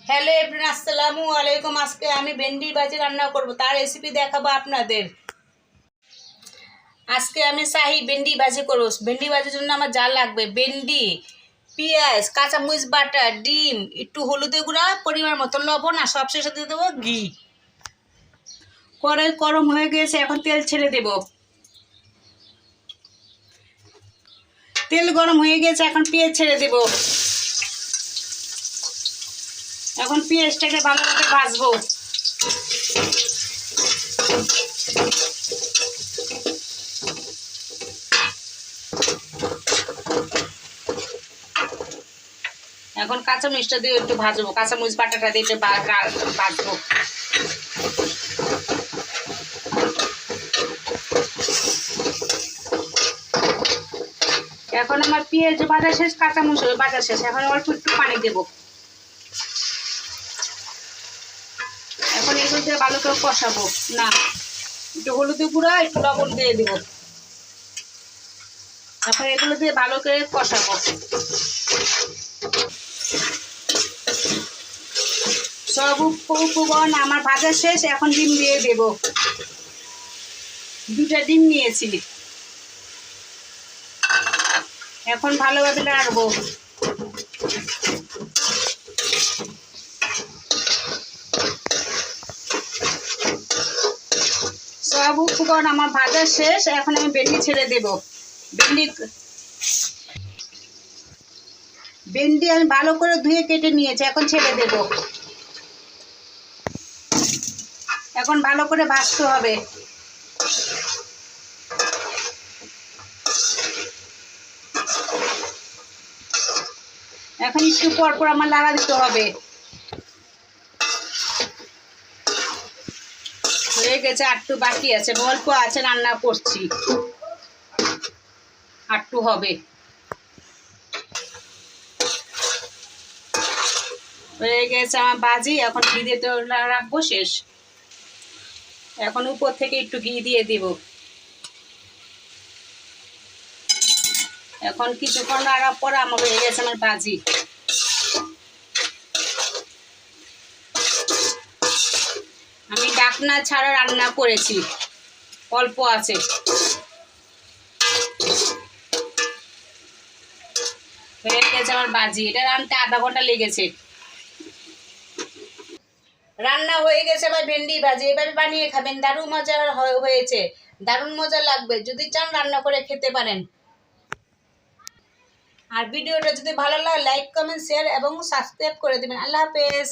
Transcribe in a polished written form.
Hello everyone, আসসালামু আলাইকুম। আজকে আমি ভেন্ডি ভাজি রান্না করব, তার রেসিপি দেখাবো আপনাদের। আজকে আমি শাহি ভেন্ডি ভাজি করব। ভেন্ডি ভাজির জন্য আমার যা লাগবে: ভেন্ডি, পেঁয়াজ, কাঁচামরিচ বাটা, ডিম, একটু হলুদের গুঁড়া, পরিমাণ মতো লবণ, আর সবশেষে দিয়ে দেবো ঘি। কড়াই গরম হয়ে গেছে, এখন তেল ছেড়ে দেব। তেল গরম হয়ে গেছে, এখন পেঁয়াজ ছেড়ে দেব। এখন পেঁয়াজটাকে ভালোভাবে ভাজবো। এখন কাঁচামরিচটা দিয়ে একটু ভাজবো, কাঁচামরিচ বাটাটা দিয়ে একটু ভাজবো। এখন আমার পেঁয়াজ ভাজা শেষ, কাঁচামরিচ ভাজা শেষ। এখন অল্প একটু পানি দেব। এখন এগুলো দিয়ে ভালো করে কষাবো। না, একটু হলুদের গুঁড়া, একটু লবণ দিয়ে দেবো। এখন এগুলো দিয়ে ভালো করে কষাবো। সব উপকরণ আমার ভাজা শেষ, এখন ডিম দিয়ে দেব। 2টা ডিম নিয়েছি। এখন ভালোভাবে নাড়বো। সব উপকরণ আমার ভাজা শেষ, এখন আমি ভেন্ডি ছেড়ে দেব। ভেন্ডি আমি ভালো করে ধুয়ে কেটে নিয়েছি, এখন ছেড়ে দেব। এখন ভালো করে ভাজতে হবে। এখন একটু পর পর আমার নাড়া দিতে হবে। হয়ে গেছে, আটটু বাকি আছে, অল্প আছে, রান্না করছি, আটটু হবে। হয়ে গেছে আমার ভাজি, এখন ঘি দিয়ে রাখবো, শেষ। এখন উপর থেকে একটু ঘি দিয়ে দিব। এখন কিছুক্ষণ নাড়ার পর আমার হয়ে গেছে আমার ভাজি। আমি ঢাকনা ছাড়া রান্না করেছি, অল্প আছে। হয়ে গেছে আমার ভাজি। এটা রান্নাতে আধা ঘন্টা লেগেছে। রান্না হয়ে গেছে আমার ভেন্ডি ভাজি। এভাবে বানিয়ে খাবেন, দারুণ মজা হয়েছে, দারুণ মজা লাগবে। যদি চান রান্না করে খেতে পারেন। আর ভিডিওটা যদি ভালো লাগে, লাইক, কমেন্ট, শেয়ার এবং সাবস্ক্রাইব করে দেবেন। আল্লাহ হাফেজ।